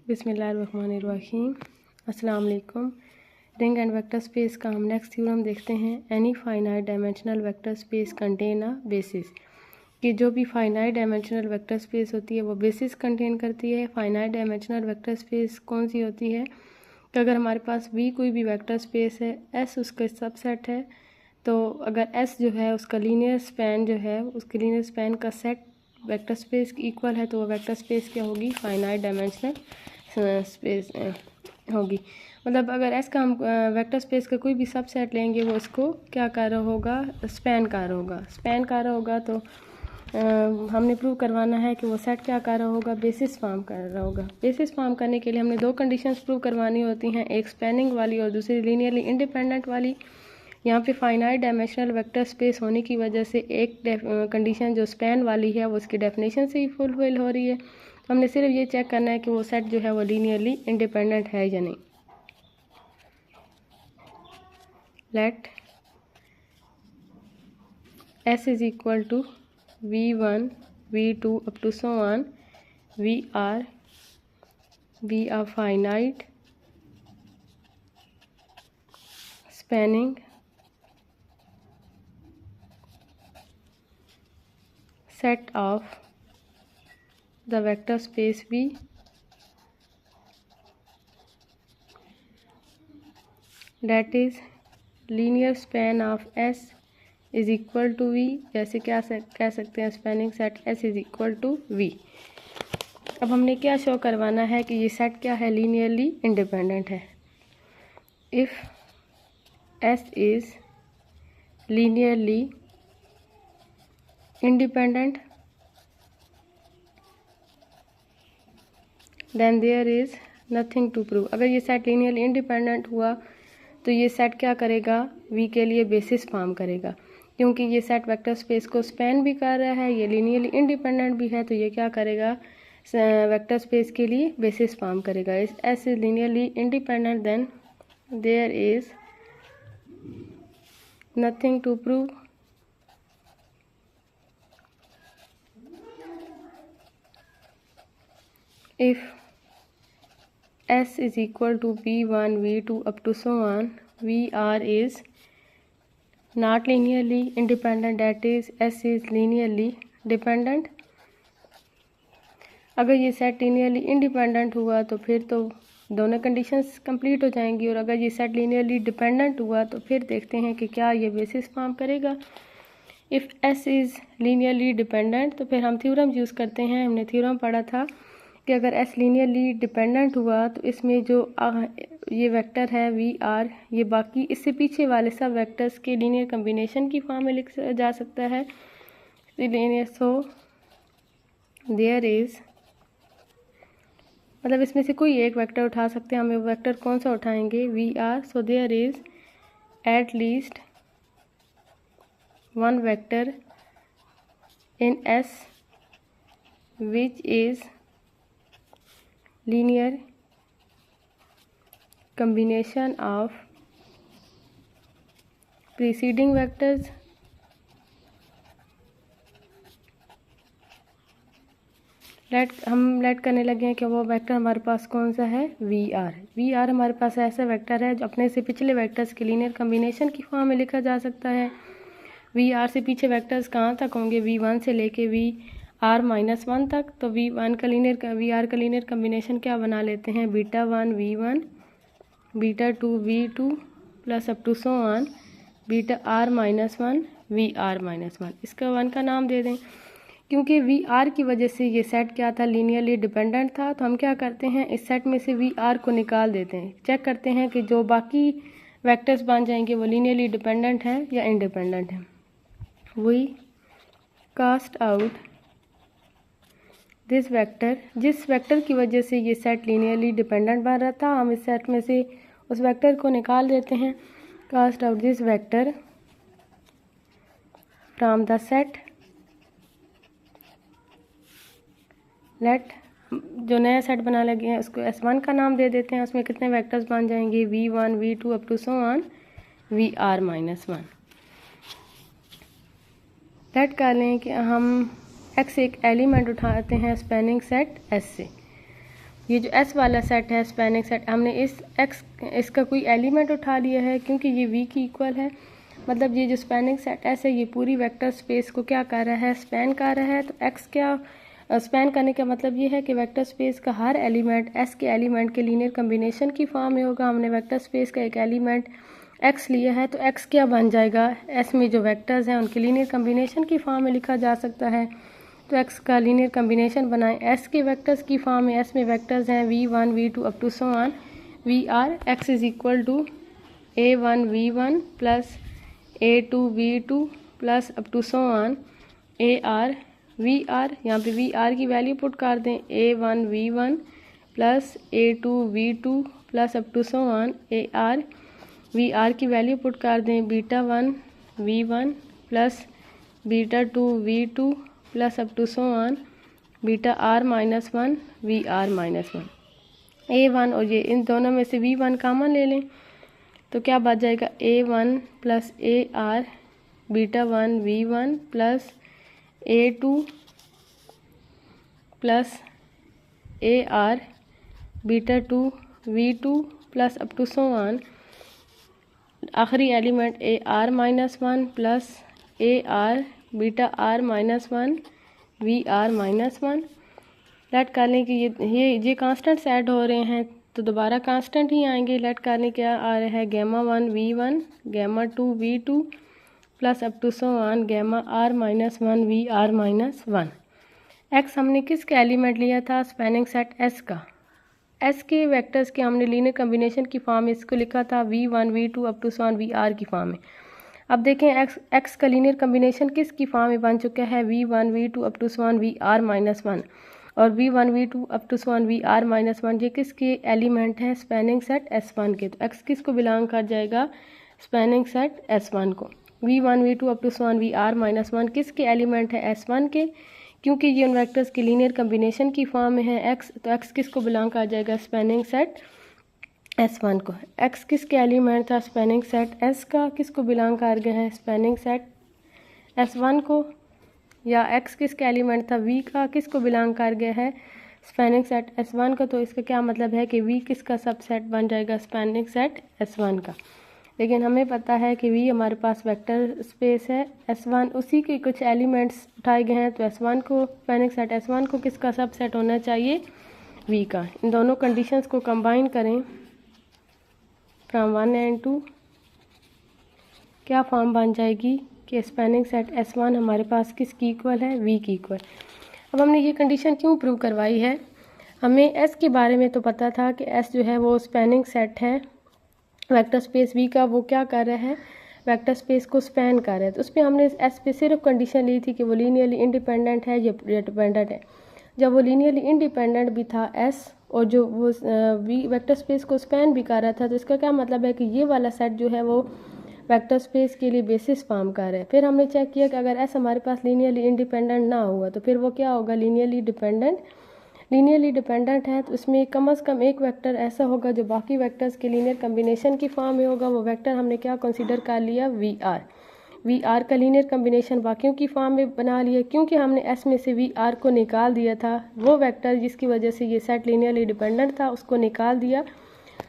बिस्मिल्लाहिर्रहमानिर्रहीम। अस्सलाम वालेकुम। रिंग एंड वेक्टर स्पेस का हम नेक्स्ट थ्योरम देखते हैं। Any finite dimensional vector space contain a basis, कि जो भी फाइनाइट डायमेंशनल वेक्टर स्पेस होती है वो बेसिस कंटेन करती है। फाइनाइट डायमेंशनल वेक्टर स्पेस कौन सी होती है कि अगर हमारे पास भी कोई भी वेक्टर स्पेस है, एस उसका सबसेट है, तो अगर एस जो है उसका लीनियर स्पैन जो है उसके लीनियर स्पैन का सेट वेक्टर स्पेस की इक्वल है, तो वो वेक्टर स्पेस क्या होगी, फाइनाइट डायमेंशनल स्पेस होगी। मतलब अगर एस का हम वेक्टर स्पेस का कोई भी सबसेट लेंगे वो उसको क्या कर रहा होगा, स्पैन कर रहा होगा। स्पैन कर रहा होगा तो हमने प्रूव करवाना है कि वो सेट क्या कर रहा होगा, बेसिस फॉर्म कर रहा होगा। बेसिस फॉर्म करने के लिए हमने दो कंडीशंस प्रूव करवानी होती हैं, एक स्पैनिंग वाली और दूसरी लीनियरली इंडिपेंडेंट वाली। यहाँ पे फाइनाइट डायमेंशनल वेक्टर स्पेस होने की वजह से एक कंडीशन जो स्पैन वाली है वो उसकी डेफिनेशन से ही फुलफिल हो रही है। तो हमने सिर्फ ये चेक करना है कि वो सेट जो है वो लीनियरली इंडिपेंडेंट है या नहीं। Let S is equal to V1 V2 up to so on we are finite spanning set of the vector space V that is linear span of S is equal to V। जैसे क्या कह सकते हैं, spanning set S is equal to V। अब हमने क्या show करवाना है कि ये सेट क्या है, लीनियरली इंडिपेंडेंट है। If S is linearly independent then there is nothing to prove। अगर ये सेट लीनियरली इंडिपेंडेंट हुआ तो ये सेट क्या करेगा, V के लिए बेसिस फॉर्म करेगा, क्योंकि ये सेट वेक्टर स्पेस को स्पैन भी कर रहा है, ये लीनियरली इंडिपेंडेंट भी है, तो ये क्या करेगा, वेक्टर स्पेस के लिए बेसिस फॉर्म करेगा। इस S is linearly independent then there is nothing to prove. If S is equal to V1 V2 up to so on VR is not linearly independent, that is S is linearly dependent। अगर ये set linearly independent हुआ तो फिर तो दोनों conditions complete हो जाएंगी, और अगर ये सेट लीनियरली डिपेंडेंट हुआ तो फिर देखते हैं कि क्या ये बेसिस फॉर्म करेगा। If S is linearly dependent तो फिर हम थ्योरम यूज़ करते हैं। हमने थ्योरम पढ़ा था कि अगर S लीनियरली डिपेंडेंट हुआ तो इसमें जो ये वेक्टर है VR, ये बाकी इससे पीछे वाले सब वेक्टर्स के लीनियर कम्बिनेशन की फॉर्म में लिखा जा सकता है। सो देयर इज़, मतलब इसमें से कोई एक वेक्टर उठा सकते हैं। हम वेक्टर कौन सा उठाएंगे, VR। So there is at least one vector in S which is linear combination of preceding vectors हम लेट करने लगे हैं कि वो वेक्टर हमारे पास कौन सा है, VR। VR हमारे पास ऐसा वेक्टर है जो अपने से पिछले वेक्टर्स के लीनियर कम्बिनेशन की फॉर्म में लिखा जा सकता है। VR से पीछे वेक्टर्स कहाँ तक होंगे, V1 से लेके VR-1 तक। तो VR का लीनियर कम्बिनेशन क्या बना लेते हैं, β1 V1 β2 V2 plus up to so on βr-1 VR-1। इसका 1 का नाम दे दें, क्योंकि VR की वजह से ये सेट क्या था, लीनियरली डिपेंडेंट था। तो हम क्या करते हैं, इस सेट में से VR को निकाल देते हैं, चेक करते हैं कि जो बाकी वेक्टर्स बन जाएंगे वो लीनियरली डिपेंडेंट है या इंडिपेंडेंट है। We cast out this vector, जिस वेक्टर की वजह से ये सेट लीनियरली डिपेंडेंट बन रहा था, हम इस सेट में से उस वेक्टर को निकाल देते हैं। Cast out this vector from the set. Let जो नया सेट बना लगे हैं उसको S1 का नाम दे देते हैं। उसमें कितने वेक्टर्स बन जाएंगे, V1 V2 up to so on VR-1। Let कर लें कि हम X एक एलिमेंट उठाते हैं स्पैनिंग सेट S से। ये जो एस वाला सेट है स्पैनिंग सेट, हमने इस एक्स इसका कोई एलिमेंट उठा लिया है क्योंकि ये वी की इक्वल है। मतलब ये जो स्पैनिंग सेट एस है ये पूरी वेक्टर स्पेस को क्या कर रहा है, स्पैन कर रहा है। तो एक्स क्या स्पैन करने का मतलब ये है कि वेक्टर स्पेस का हर एलिमेंट एस के एलिमेंट के लीनियर कम्बिनेशन की फॉर्म में होगा। हमने वेक्टर स्पेस का एक एलिमेंट एक्स लिया है तो एक्स क्या बन जाएगा, एस में जो वेक्टर्स हैं उनके लीनियर कम्बिनेशन की फॉर्म में लिखा जा सकता है। तो एक्स का लीनियर कम्बिनेशन बनाएं एस के वेक्टर्स की फॉर्म में। एस में वेक्टर्स हैं v1 v2 up to so on v r. X is equal to a1 v1 plus a2 v2 plus up to so on a r v r. यहाँ पे v r की value put कर दें a1 v1 plus a2 v2 plus up to so on a r. V r की value put कर दें β1 v1 plus β2 v2 plus up to so on βr minus 1 vr minus 1। a1 और ये इन दोनों में से v1 कॉमन ले लें तो क्या बच जाएगा a1 plus ar β1 v1 plus a2 plus ar β2 v2 plus up to so on आखिरी element ar minus 1 plus ar βr minus 1 vr minus 1। Let कर लें कि ये कांस्टेंट्स ऐड हो रहे हैं तो दोबारा कांस्टेंट ही आएंगे। लेट कर लें क्या आ रहा है γ1 v1 γ2 v2 plus up to so on γr minus 1 vr minus 1। X हमने किसका एलिमेंट लिया था, स्पैनिंग सेट एस का। एस के वेक्टर्स के हमने लीनियर कम्बिनेशन की फॉर्म में इसको लिखा था v1 v2 up to so on vr की फॉर्म में। अब देखें एक्स का लीनियर कम्बिनेशन किसकी फॉर्म में बन चुका है, v1 v2 up to so on vr minus 1 और v1 v2 up to so on vr minus 1 ये किसके एलिमेंट हैं, स्पैनिंग सेट S1 के। तो एक्स किसको बिलोंग कर जाएगा, स्पैनिंग सेट S1 को। v1 v2 up to so on vr minus 1 किसके एलिमेंट है, S1 के, क्योंकि ये उन वेक्टर्स की लीनियर कम्बिनेशन की फॉर्म में है एक्स। तो एक्स किसको बिलोंग कर जाएगा, स्पैनिंग सेट S1 को। एक्स किसके एलिमेंट था, स्पैनिंग सेट S का, किसको बिलोंग कर गया है, स्पैनिंग सेट S1 को। या एक्स किसके एलिमेंट था, V का, किसको बिलोंग कर गया है, स्पैनिंग सेट S1 का। तो इसका क्या मतलब है कि V किसका सबसेट बन जाएगा, स्पैनिंग सेट S1 का। लेकिन हमें पता है कि V हमारे पास वेक्टर स्पेस है S1, उसी के कुछ एलिमेंट्स उठाए गए हैं। तो S1 को, स्पैनिंग सेट S1 को किसका सबसेट होना चाहिए, V का। इन दोनों कंडीशंस को कंबाइन करें फ्रॉम 1 एंड 2, क्या फॉर्म बन जाएगी कि स्पैनिंग सेट S1 हमारे पास किसकी इक्वल है, V की इक्वल। अब हमने ये कंडीशन क्यों प्रूव करवाई है, हमें S के बारे में तो पता था कि S जो है वो स्पैनिंग सेट है वेक्टर स्पेस V का। वो क्या कर रहा है, वेक्टर स्पेस को स्पैन कर रहा है। तो उस पर हमने S पे सिर्फ कंडीशन ली थी कि वो लीनियरली इंडिपेंडेंट है या डिपेंडेंट है। जब वो लीनियरली इंडिपेंडेंट भी था S और जो वो V वेक्टर स्पेस को स्पैन भी कर रहा था, तो इसका क्या मतलब है कि ये वाला सेट जो है वो वेक्टर स्पेस के लिए बेसिस फॉर्म कर रहा है। फिर हमने चेक किया कि अगर S हमारे पास लीनियरली इंडिपेंडेंट ना हुआ तो फिर वो क्या होगा, लीनियरली डिपेंडेंट। लीनियरली डिपेंडेंट है तो इसमें कम से कम एक वेक्टर ऐसा होगा जो बाकी वेक्टर्स के लीनियर कम्बिनेशन की फॉर्म में होगा। वो वेक्टर हमने क्या कंसीडर कर लिया, वी आर का लीनियर कम्बिनेशन बाकियों की फॉर्म में बना लिया, क्योंकि हमने एस में से वी आर को निकाल दिया था। वो वेक्टर जिसकी वजह से ये सेट लीनियरली डिपेंडेंट था उसको निकाल दिया,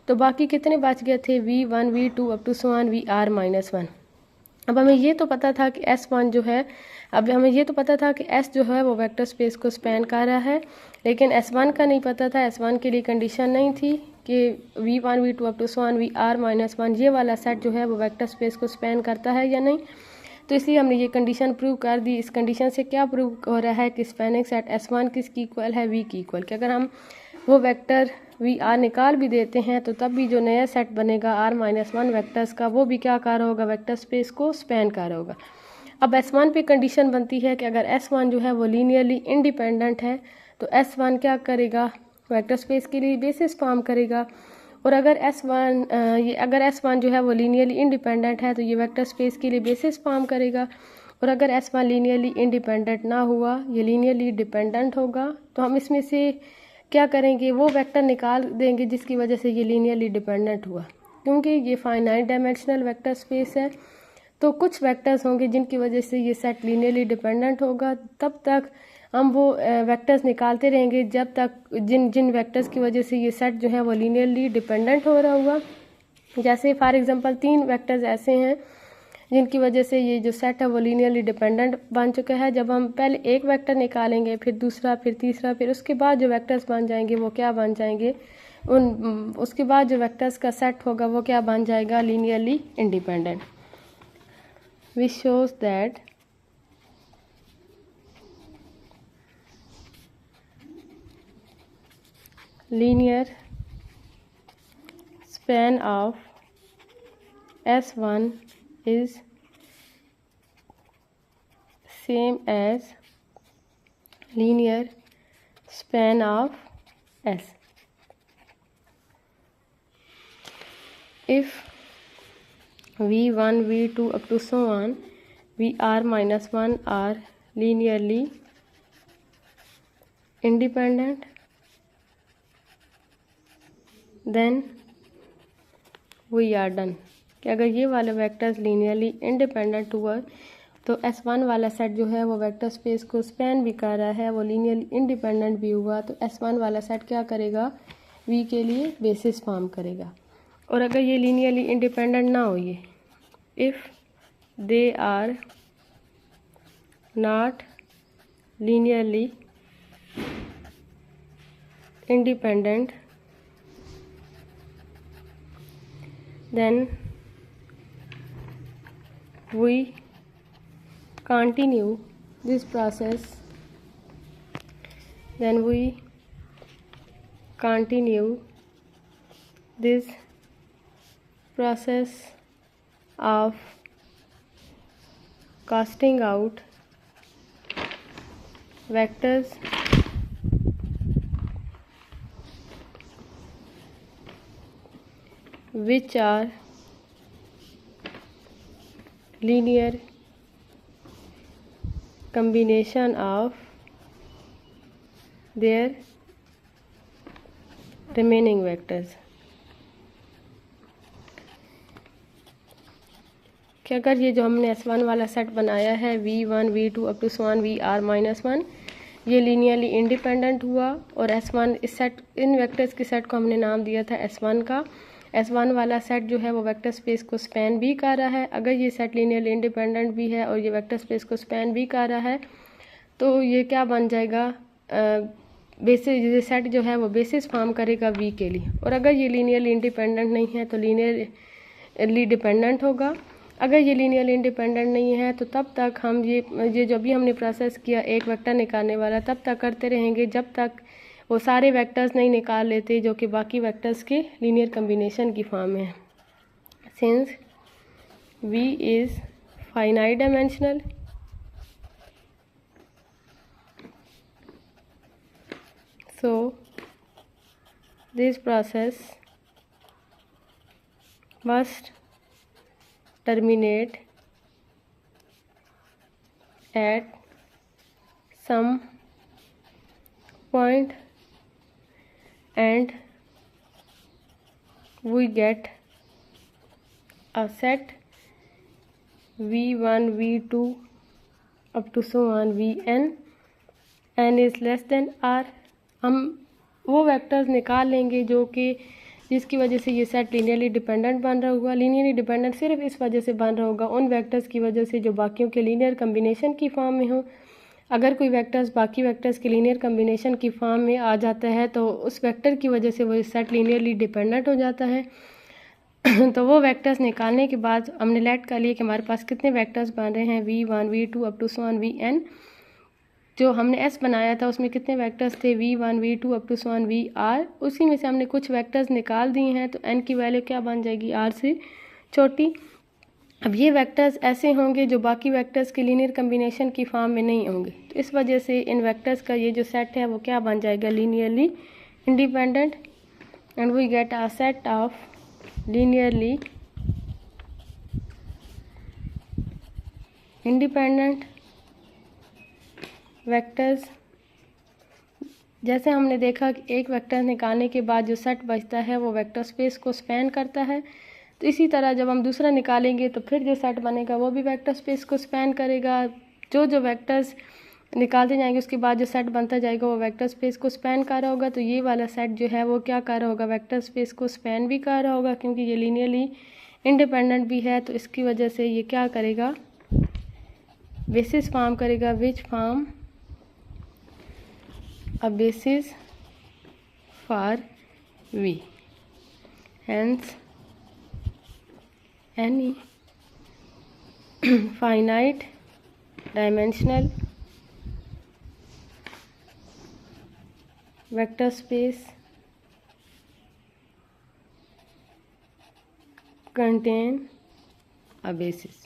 तो बाकी कितने बच गए थे, v1 v2 up to so on vr minus 1। अब हमें ये तो पता था कि S1 जो है, अब हमें ये तो पता था कि S जो है वो वेक्टर स्पेस को स्पैन कर रहा है, लेकिन S1 का नहीं पता था। S1 के लिए कंडीशन नहीं थी कि v1 v2 up to so on vr minus 1 ये वाला सेट जो है वो वेक्टर स्पेस को स्पैन करता है या नहीं। तो इसलिए हमने ये कंडीशन प्रूव कर दी। इस कंडीशन से क्या प्रूव हो रहा है कि स्पैनिंग सेट S1 किसकी इक्वल है, V की इक्वल। कि अगर हम वो वेक्टर vr निकाल भी देते हैं तो तब भी जो नया सेट बनेगा r माइनस 1 वेक्टर्स का, वो भी क्या कर रहा होगा, वेक्टर स्पेस को स्पैन कर रहा होगा। अब S1 पे कंडीशन बनती है कि अगर S1 जो है वो लीनियरली इंडिपेंडेंट है तो S1 क्या करेगा, वेक्टर स्पेस के लिए बेसिस फॉर्म करेगा। और अगर S1 जो है वो लीनियरली इंडिपेंडेंट है तो ये वेक्टर स्पेस के लिए बेसिस फॉर्म करेगा। और अगर S1 लीनियरली इंडिपेंडेंट ना हुआ, ये लीनियरली डिपेंडेंट होगा, तो हम इसमें से क्या करेंगे, वो वेक्टर निकाल देंगे जिसकी वजह से ये लीनियरली डिपेंडेंट हुआ। क्योंकि ये फाइनाइट डायमेंशनल वेक्टर स्पेस है तो कुछ वेक्टर्स होंगे जिनकी वजह से ये सेट लीनियरली डिपेंडेंट होगा। तब तक हम वो वेक्टर्स निकालते रहेंगे जब तक जिन जिन वेक्टर्स की वजह से ये सेट जो है वो लीनियरली डिपेंडेंट हो रहा होगा। जैसे फॉर एग्जांपल 3 वेक्टर्स ऐसे हैं जिनकी वजह से ये जो सेट है वो लीनियरली डिपेंडेंट बन चुका है। जब हम पहले एक वेक्टर निकालेंगे, फिर दूसरा, फिर तीसरा, फिर उसके बाद जो वेक्टर्स बन जाएंगे वो क्या बन जाएंगे, उसके बाद जो वेक्टर्स का सेट होगा वो क्या बन जाएगा, linearly independent. Which shows that linear span of S1 is same as linear span of S. If V1, V2 up to so on, Vr minus 1 are linearly independent, then we are done. कि अगर ये वाले vectors linearly independent हुआ तो S1 वाला set जो है वो वेक्टर स्पेस को स्पैन भी कर रहा है, वो लीनियरली इंडिपेंडेंट भी हुआ, तो S1 वाला सेट क्या करेगा, V के लिए बेसिस फॉर्म करेगा। और अगर ये लीनियरली इंडिपेंडेंट ना हो, ये if they are not linearly independent, then we continue this process, then we continue this process of casting out vectors which are linear combination of their remaining vectors। कि अगर ये जो हमने S1 वाला set बनाया है V1, V2 up to so on Vr minus 1, ये linearly independent हुआ और S1 इस सेट इन वेक्टर्स के सेट को हमने नाम दिया था S1 का। S1 वाला सेट जो है वो वेक्टर स्पेस को स्पैन भी कर रहा है। अगर ये सेट लीनियरली इंडिपेंडेंट भी है और ये वेक्टर स्पेस को स्पैन भी कर रहा है तो ये क्या बन जाएगा, बेसिस, ये सेट जो है वो बेसिस फॉर्म करेगा V के लिए। और अगर ये लीनियरली इंडिपेंडेंट नहीं है तो लीनियरली डिपेंडेंट होगा। अगर ये लीनियरली इंडिपेंडेंट नहीं है तो तब तक हम ये जो भी हमने प्रोसेस किया एक वेक्टर निकालने वाला, तब तक करते रहेंगे जब तक वो सारे वेक्टर्स नहीं निकाल लेते जो कि बाकी वेक्टर्स के लीनियर कम्बिनेशन की फॉर्म में है। Since V is finite dimensional, so this process must terminate at some point and we get a set V1, V2 up to so on Vn, n is less than r। हम वो vectors निकाल लेंगे जो कि जिसकी वजह से ये सेट लीनियरली डिपेंडेंट बन रहा होगा। लीनियरली डिपेंडेंट सिर्फ इस वजह से बन रहा होगा उन वेक्टर्स की वजह से जो बाकियों के लीनियर कम्बिनेशन की फॉर्म में हो। अगर कोई वेक्टर्स बाकी वेक्टर्स के लीनियर कम्बिनेशन की फॉर्म में आ जाता है तो उस वेक्टर की वजह से वो सेट लीनियरली डिपेंडेंट हो जाता है। तो वो वेक्टर्स निकालने के बाद हमने लेट कर लिया कि हमारे पास कितने वेक्टर्स बन रहे हैं, V1, V2 up to so on Vn। जो हमने S बनाया था उसमें कितने वेक्टर्स थे, V1, V2 up to so on Vr। उसी में से हमने कुछ वेक्टर्स निकाल दिए हैं तो n की वैल्यू क्या बन जाएगी, r से छोटी। अब ये वेक्टर्स ऐसे होंगे जो बाकी वेक्टर्स के लीनियर कम्बिनेशन की फॉर्म में नहीं होंगे, तो इस वजह से इन वेक्टर्स का ये जो सेट है वो क्या बन जाएगा, linearly independent. And we get a set of linearly independent vectors. जैसे हमने देखा कि एक वेक्टर निकालने के बाद जो सेट बचता है वो वेक्टर स्पेस को स्पैन करता है, तो इसी तरह जब हम दूसरा निकालेंगे तो फिर जो सेट बनेगा वो भी वेक्टर स्पेस को स्पैन करेगा। जो वेक्टर्स निकालते जाएंगे, उसके बाद जो सेट बनता जाएगा वो वेक्टर स्पेस को स्पैन कर रहा होगा। तो ये वाला सेट जो है वो क्या कर रहा होगा, वेक्टर स्पेस को स्पैन भी कर रहा होगा, क्योंकि ये लीनियरली इंडिपेंडेंट भी है। तो इसकी वजह से ये क्या करेगा, बेसिस फॉर्म करेगा, which form a basis for V. Hence, any finite dimensional vector space contain a basis.